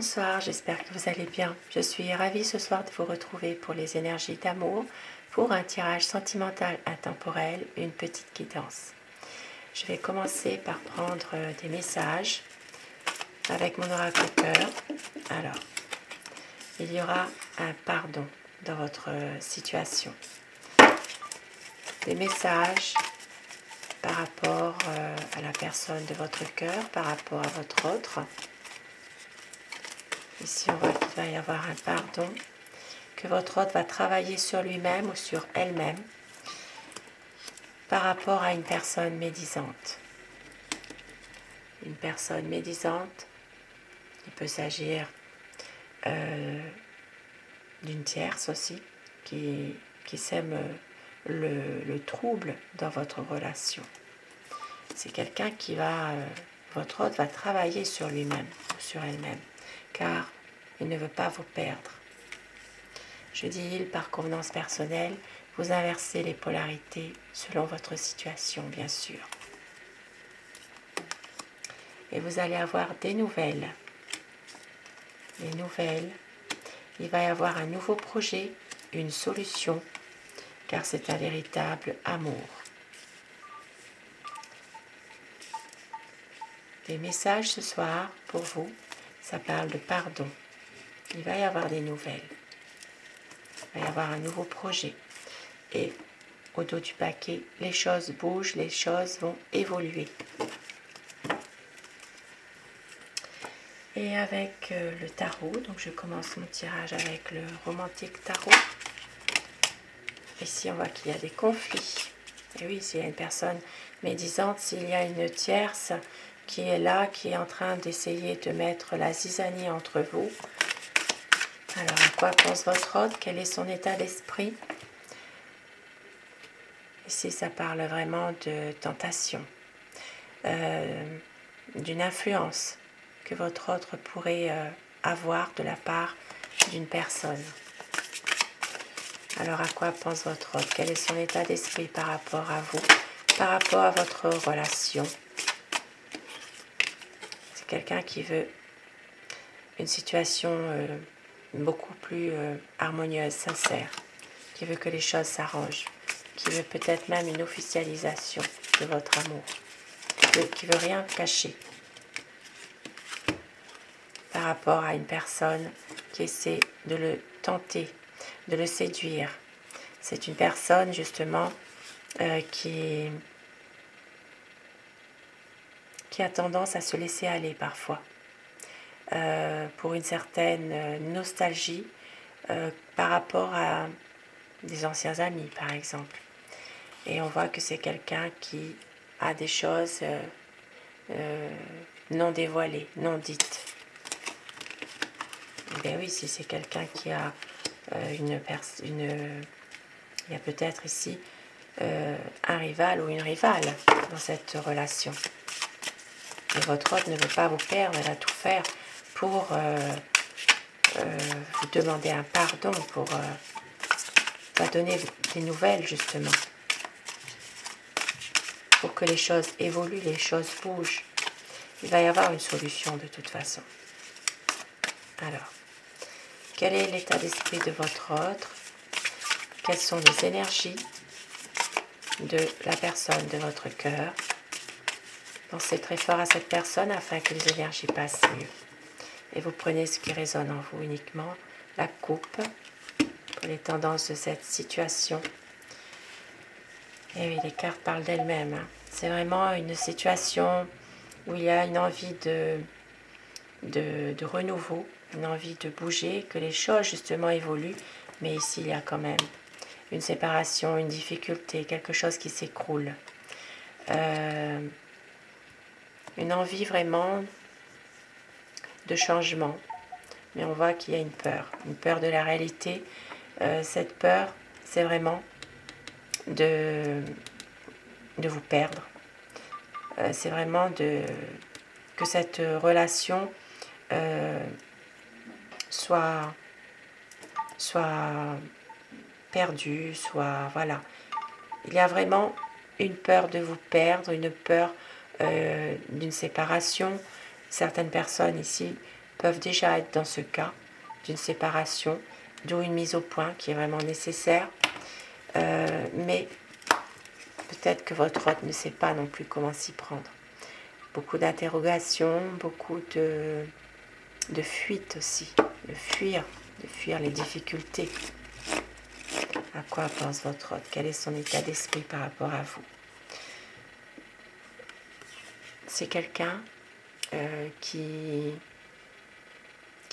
Bonsoir, j'espère que vous allez bien. Je suis ravie ce soir de vous retrouver pour les énergies d'amour, pour un tirage sentimental intemporel, une petite guidance. Je vais commencer par prendre des messages avec mon oracle cœur. Alors, il y aura un pardon dans votre situation. Des messages par rapport à la personne de votre cœur, par rapport à votre autre. Ici, on voit qu'il va y avoir un pardon, que votre autre va travailler sur lui-même ou sur elle-même par rapport à une personne médisante. Une personne médisante, il peut s'agir d'une tierce aussi, qui sème le trouble dans votre relation. C'est quelqu'un qui va, votre autre va travailler sur lui-même ou sur elle-même, car il ne veut pas vous perdre. Je dis il par convenance personnelle, vous inversez les polarités selon votre situation, bien sûr. Et vous allez avoir des nouvelles. Les nouvelles, il va y avoir un nouveau projet, une solution, car c'est un véritable amour. Les messages ce soir, pour vous, ça parle de pardon. Il va y avoir des nouvelles. Il va y avoir un nouveau projet. Et au dos du paquet, les choses bougent, les choses vont évoluer. Et avec le tarot, donc je commence mon tirage avec le romantique tarot. Ici, on voit qu'il y a des conflits. Et oui, s'il y a une personne médisante, s'il y a une tierce qui est là, qui est en train d'essayer de mettre la zizanie entre vous. Alors, à quoi pense votre autre? Quel est son état d'esprit? Ici, ça parle vraiment de tentation, d'une influence que votre autre pourrait avoir de la part d'une personne. Alors, à quoi pense votre autre? Quel est son état d'esprit par rapport à vous, par rapport à votre relation? C'est quelqu'un qui veut une situation beaucoup plus harmonieuse, sincère, qui veut que les choses s'arrangent, qui veut peut-être même une officialisation de votre amour, qui veut rien cacher par rapport à une personne qui essaie de le tenter, de le séduire. C'est une personne justement qui a tendance à se laisser aller parfois pour une certaine nostalgie par rapport à des anciens amis par exemple. Et on voit que c'est quelqu'un qui a des choses non dévoilées, non dites. Ben oui, si c'est quelqu'un qui a il y a peut-être ici un rival ou une rivale dans cette relation. Et votre autre ne veut pas vous perdre, elle va tout faire pour vous demander un pardon, pour va donner des nouvelles justement. Pour que les choses évoluent, les choses bougent. Il va y avoir une solution de toute façon. Alors, quel est l'état d'esprit de votre autre? Quelles sont les énergies de la personne de votre cœur? Pensez très fort à cette personne afin que les énergies passent mieux. Et vous prenez ce qui résonne en vous uniquement, la coupe, pour les tendances de cette situation. Et oui, les cartes parlent d'elles-mêmes. Hein. C'est vraiment une situation où il y a une envie de renouveau, une envie de bouger, que les choses justement évoluent. Mais ici, il y a quand même une séparation, une difficulté, quelque chose qui s'écroule. Une envie vraiment de changement. Mais on voit qu'il y a une peur de la réalité. Cette peur, c'est vraiment de vous perdre. C'est vraiment que cette relation soit perdue, soit voilà. Il y a vraiment une peur de vous perdre, une peur d'une séparation. Certaines personnes ici peuvent déjà être dans ce cas d'une séparation, d'où une mise au point qui est vraiment nécessaire. Mais peut-être que votre hôte ne sait pas non plus comment s'y prendre. Beaucoup d'interrogations, beaucoup de fuite aussi, de fuir les difficultés. À quoi pense votre hôte? Quel est son état d'esprit par rapport à vous? C'est quelqu'un qui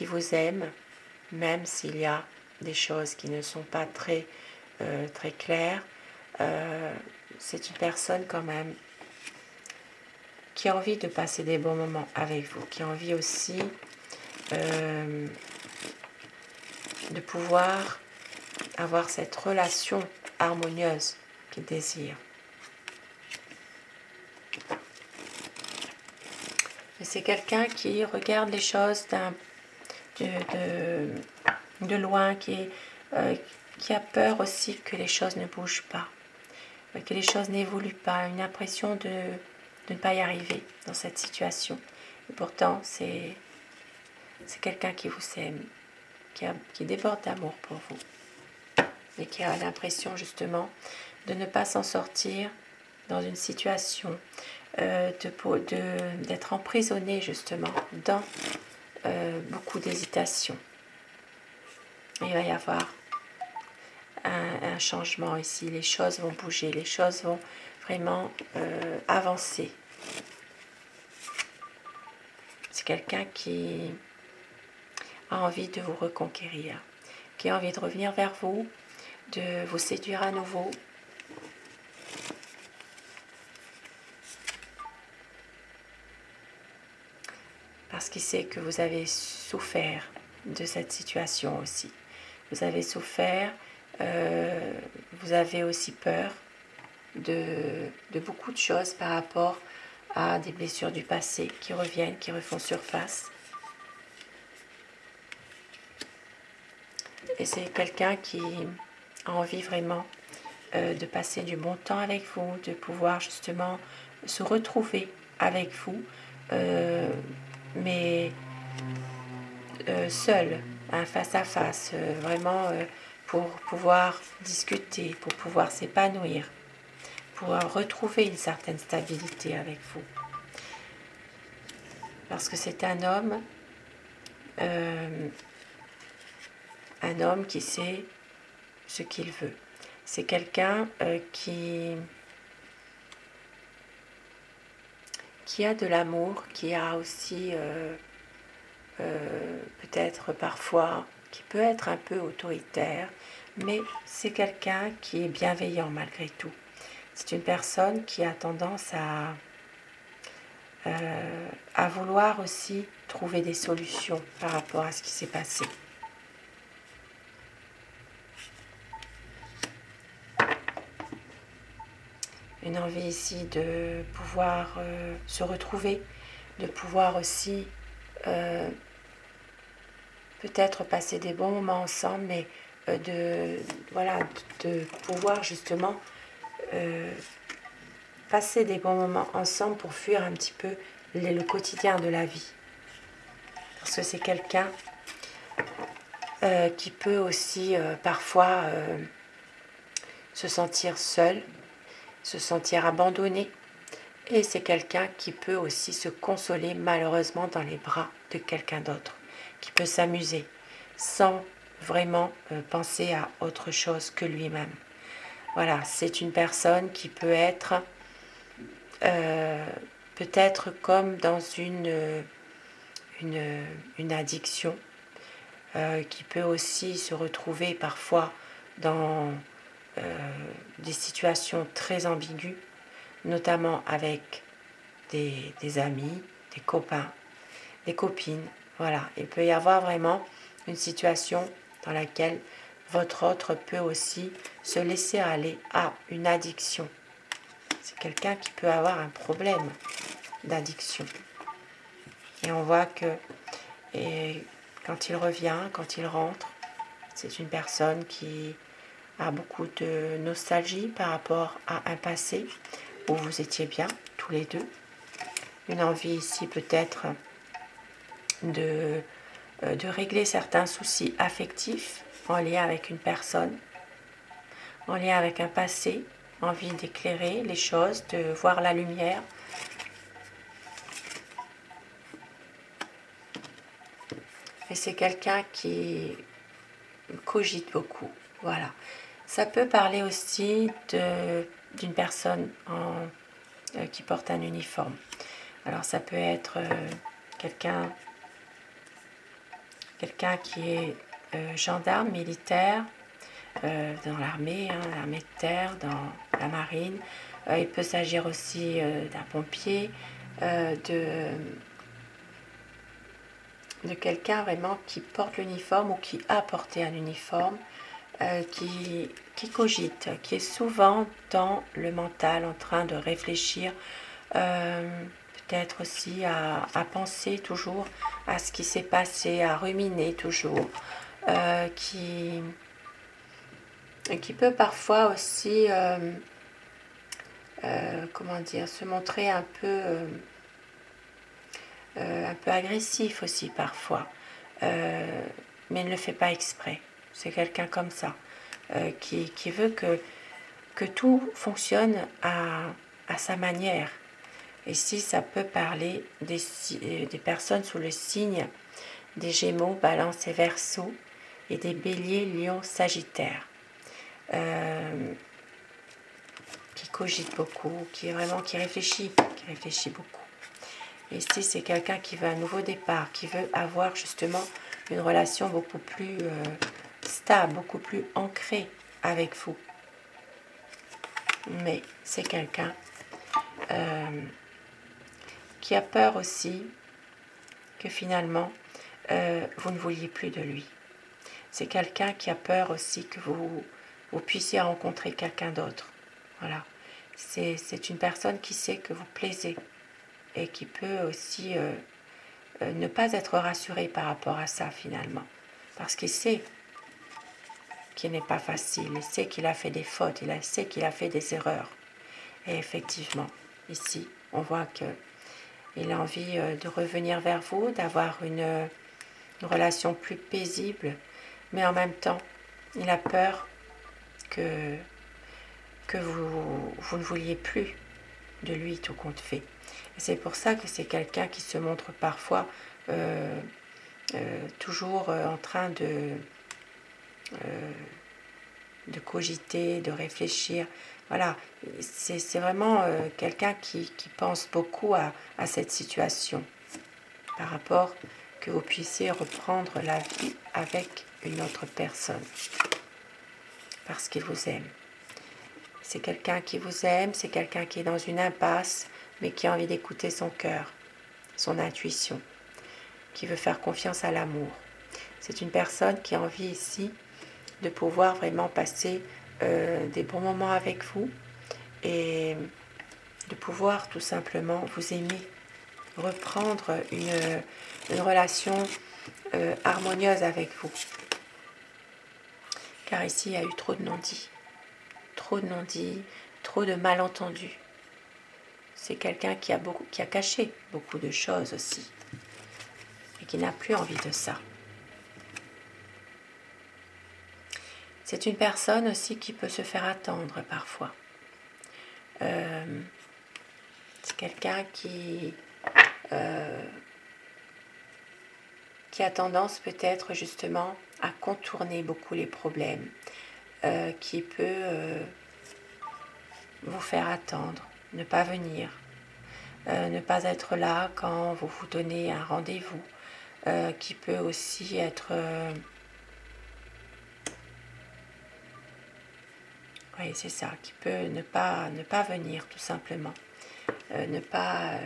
vous aime, même s'il y a des choses qui ne sont pas très claires. C'est une personne quand même qui a envie de passer des bons moments avec vous, qui a envie aussi de pouvoir avoir cette relation harmonieuse qu'il désire. Mais c'est quelqu'un qui regarde les choses de loin, qui a peur aussi que les choses ne bougent pas, que les choses n'évoluent pas, une impression de ne pas y arriver dans cette situation. Et pourtant, c'est quelqu'un qui vous aime, qui déborde d'amour pour vous, et qui a l'impression justement de ne pas s'en sortir dans une situation, d'être emprisonné justement dans beaucoup d'hésitation. Il va y avoir un changement ici, les choses vont bouger, les choses vont vraiment avancer. C'est quelqu'un qui a envie de vous reconquérir, qui a envie de revenir vers vous, de vous séduire à nouveau. Parce qu'il sait que vous avez souffert de cette situation aussi. Vous avez souffert, vous avez aussi peur de beaucoup de choses par rapport à des blessures du passé qui reviennent, qui refont surface. Et c'est quelqu'un qui a envie vraiment de passer du bon temps avec vous, de pouvoir justement se retrouver avec vous, mais seul, face à face, vraiment pour pouvoir discuter, pour pouvoir s'épanouir, pour retrouver une certaine stabilité avec vous. Parce que c'est un homme qui sait ce qu'il veut. C'est quelqu'un qui a de l'amour, qui a aussi peut-être parfois, qui peut être un peu autoritaire, mais c'est quelqu'un qui est bienveillant malgré tout. C'est une personne qui a tendance à vouloir aussi trouver des solutions par rapport à ce qui s'est passé. Une envie ici de pouvoir se retrouver, de pouvoir aussi peut-être passer des bons moments ensemble, mais de pouvoir justement passer des bons moments ensemble pour fuir un petit peu le quotidien de la vie. Parce que c'est quelqu'un qui peut aussi parfois se sentir seul, se sentir abandonné. Et c'est quelqu'un qui peut aussi se consoler malheureusement dans les bras de quelqu'un d'autre, qui peut s'amuser sans vraiment penser à autre chose que lui-même. Voilà, c'est une personne qui peut être peut-être comme dans une addiction, qui peut aussi se retrouver parfois dans des situations très ambiguës, notamment avec des amis, des copains, des copines. Voilà, il peut y avoir vraiment une situation dans laquelle votre autre peut aussi se laisser aller à une addiction. C'est quelqu'un qui peut avoir un problème d'addiction. Et on voit que quand il revient, quand il rentre, c'est une personne qui a beaucoup de nostalgie par rapport à un passé où vous étiez bien tous les deux. Une envie ici peut-être de régler certains soucis affectifs en lien avec une personne, en lien avec un passé, envie d'éclairer les choses, de voir la lumière. Et c'est quelqu'un qui cogite beaucoup, voilà. Ça peut parler aussi d'une personne qui porte un uniforme. Alors ça peut être quelqu'un qui est gendarme, militaire, dans l'armée, l'armée de terre, dans la marine. Il peut s'agir aussi d'un pompier, de quelqu'un vraiment qui porte l'uniforme ou qui a porté un uniforme, qui cogite, qui est souvent dans le mental en train de réfléchir, peut-être aussi à penser toujours à ce qui s'est passé, à ruminer toujours, qui peut parfois aussi, comment dire, se montrer un peu agressif aussi parfois, mais ne le fait pas exprès. C'est quelqu'un comme ça, qui veut que tout fonctionne à sa manière. Et si ça peut parler des personnes sous le signe des Gémeaux, Balance et Verseau, et des Béliers, Lions, Sagittaires, qui cogite beaucoup, qui réfléchit beaucoup. Et si c'est quelqu'un qui veut un nouveau départ, qui veut avoir justement une relation beaucoup plus stable, beaucoup plus ancrée avec vous. Mais c'est quelqu'un qui a peur aussi que finalement vous ne vouliez plus de lui. C'est quelqu'un qui a peur aussi que vous puissiez rencontrer quelqu'un d'autre. Voilà. C'est une personne qui sait que vous plaisez et qui peut aussi ne pas être rassuré par rapport à ça finalement. Parce qu'il sait qu'il n'est pas facile, il sait qu'il a fait des fautes, il sait qu'il a fait des erreurs. Et effectivement, ici, on voit qu'il a envie de revenir vers vous, d'avoir une relation plus paisible, mais en même temps, il a peur que vous ne vouliez plus de lui tout compte fait. C'est pour ça que c'est quelqu'un qui se montre parfois toujours en train de cogiter, de réfléchir. Voilà, c'est vraiment quelqu'un qui pense beaucoup à cette situation par rapport que vous puissiez reprendre la vie avec une autre personne parce qu'il vous aime. C'est quelqu'un qui vous aime, c'est quelqu'un qui est dans une impasse, mais qui a envie d'écouter son cœur, son intuition, qui veut faire confiance à l'amour. C'est une personne qui a envie ici de pouvoir vraiment passer des bons moments avec vous et de pouvoir tout simplement vous aimer, reprendre une relation harmonieuse avec vous. Car ici, il y a eu trop de non-dits. Trop de non-dits, trop de malentendus. C'est quelqu'un qui a caché beaucoup de choses aussi et qui n'a plus envie de ça. C'est une personne aussi qui peut se faire attendre parfois. C'est quelqu'un qui a tendance peut-être justement à contourner beaucoup les problèmes, qui peut vous faire attendre, ne pas venir, ne pas être là quand vous vous donnez un rendez-vous, qui peut aussi être... oui, c'est ça, qui peut ne pas venir tout simplement, ne pas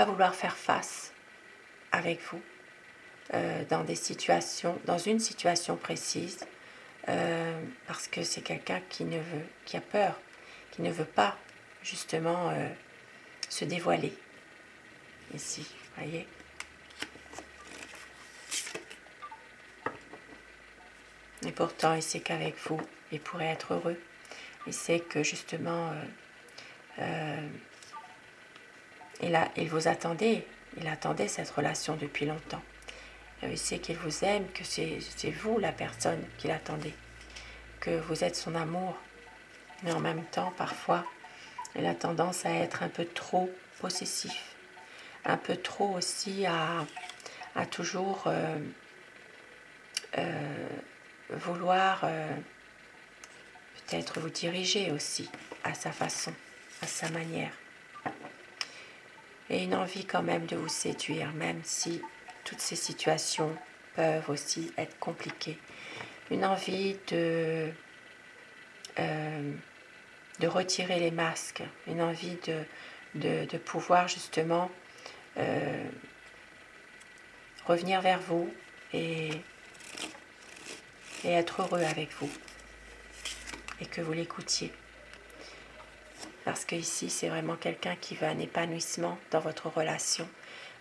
vouloir faire face avec vous dans une situation précise, parce que c'est quelqu'un qui a peur, qui ne veut pas justement se dévoiler ici, voyez. Et pourtant, il sait qu'avec vous, il pourrait être heureux. Il sait que justement, il vous attendait Il attendait cette relation depuis longtemps. Il sait qu'il vous aime, que c'est vous la personne qu'il attendait, que vous êtes son amour. Mais en même temps, parfois, il a tendance à être un peu trop possessif, un peu trop aussi à toujours vouloir peut-être vous diriger aussi à sa façon, à sa manière. Et une envie quand même de vous séduire, même si toutes ces situations peuvent aussi être compliquées. Une envie de retirer les masques, une envie de pouvoir justement revenir vers vous et être heureux avec vous et que vous l'écoutiez. Parce que ici, c'est vraiment quelqu'un qui veut un épanouissement dans votre relation,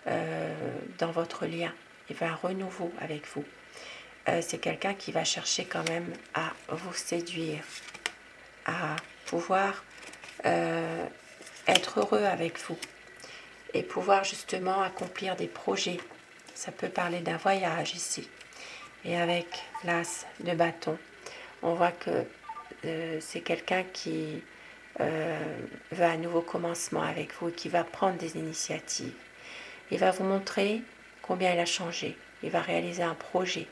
dans votre lien. Il veut un renouveau avec vous. C'est quelqu'un qui va chercher quand même à vous séduire, à pouvoir être heureux avec vous et pouvoir justement accomplir des projets. Ça peut parler d'un voyage ici. Et avec l'as de bâton, on voit que c'est quelqu'un qui veut un nouveau commencement avec vous, qui va prendre des initiatives. Il va vous montrer combien il a changé. Il va réaliser un projet,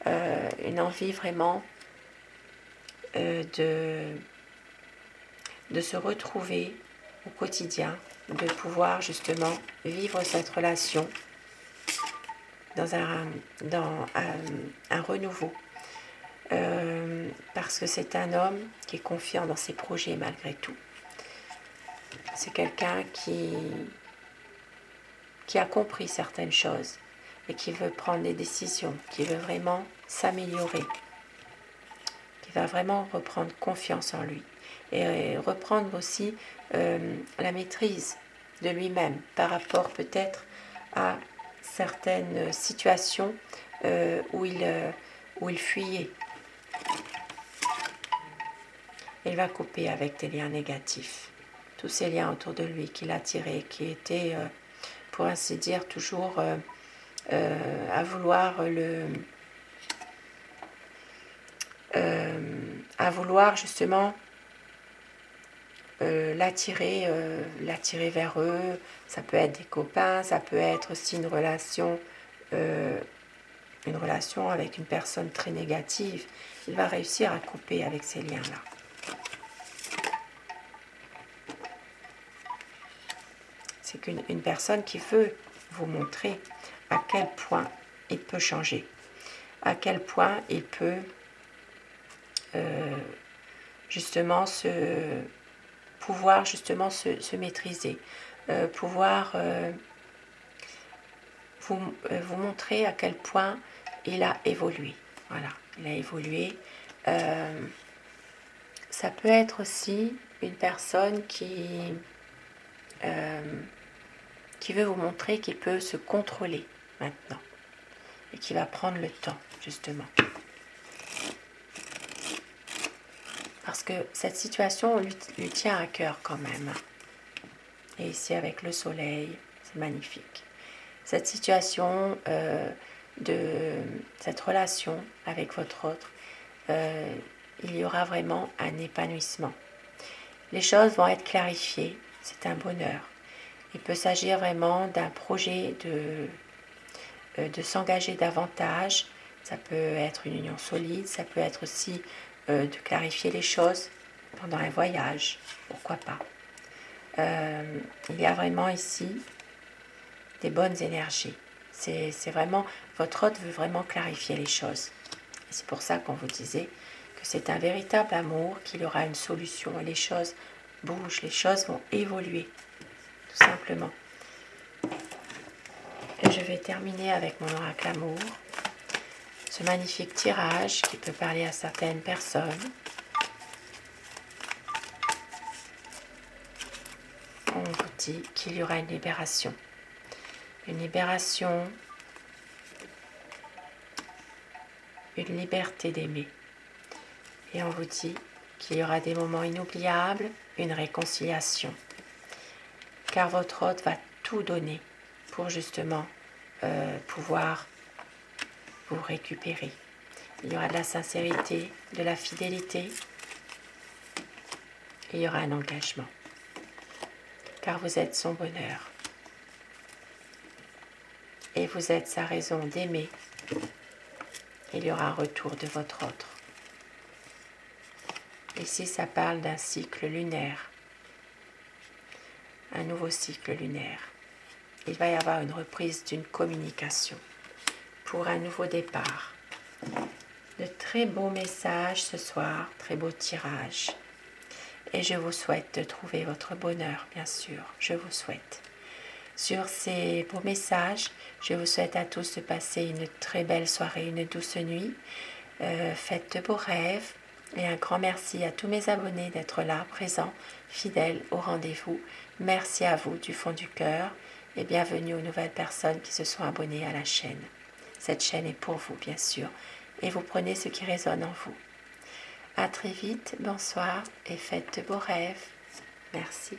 une envie vraiment de se retrouver au quotidien, de pouvoir justement vivre cette relation dans un renouveau. Parce que c'est un homme qui est confiant dans ses projets malgré tout. C'est quelqu'un qui a compris certaines choses et qui veut prendre des décisions, qui veut vraiment s'améliorer, qui va vraiment reprendre confiance en lui et reprendre aussi la maîtrise de lui-même par rapport peut-être à certaines situations où il fuyait. Il va couper avec des liens négatifs. Tous ces liens autour de lui qu'il a tirés, qui étaient, pour ainsi dire, toujours à vouloir justement l'attirer vers eux. Ça peut être des copains, ça peut être aussi une relation avec une personne très négative. Il va réussir à couper avec ces liens-là. C'est qu'une personne qui veut vous montrer à quel point il peut changer, à quel point il peut justement se maîtriser, pouvoir vous montrer à quel point il a évolué. Voilà, il a évolué. Ça peut être aussi une personne qui veut vous montrer qu'il peut se contrôler maintenant et qui va prendre le temps, justement. Parce que cette situation lui tient à cœur quand même. Et ici, avec le soleil, c'est magnifique. Cette situation cette relation avec votre autre, il y aura vraiment un épanouissement. Les choses vont être clarifiées, c'est un bonheur. Il peut s'agir vraiment d'un projet de s'engager davantage. Ça peut être une union solide, ça peut être aussi de clarifier les choses pendant un voyage, pourquoi pas. Il y a vraiment ici des bonnes énergies. C'est vraiment, votre hôte veut vraiment clarifier les choses. Et c'est pour ça qu'on vous disait que c'est un véritable amour, qu'il y aura une solution et les choses bougent, les choses vont évoluer, tout simplement. Et je vais terminer avec mon oracle amour. Ce magnifique tirage qui peut parler à certaines personnes. On vous dit qu'il y aura une libération. Une libération, une liberté d'aimer. Et on vous dit qu'il y aura des moments inoubliables, une réconciliation. Car votre hôte va tout donner pour justement pouvoir vous récupérer. Il y aura de la sincérité, de la fidélité. Il y aura un engagement. Car vous êtes son bonheur. Et vous êtes sa raison d'aimer. Il y aura un retour de votre autre. Ici, ça parle d'un cycle lunaire. Un nouveau cycle lunaire. Il va y avoir une reprise d'une communication pour un nouveau départ. De très beaux messages ce soir, très beau tirage. Et je vous souhaite de trouver votre bonheur, bien sûr. Je vous souhaite. Sur ces beaux messages, je vous souhaite à tous de passer une très belle soirée, une douce nuit. Faites de beaux rêves. Et un grand merci à tous mes abonnés d'être là, présents, fidèles au rendez-vous. Merci à vous du fond du cœur et bienvenue aux nouvelles personnes qui se sont abonnées à la chaîne. Cette chaîne est pour vous, bien sûr, et vous prenez ce qui résonne en vous. À très vite, bonsoir et faites de beaux rêves. Merci.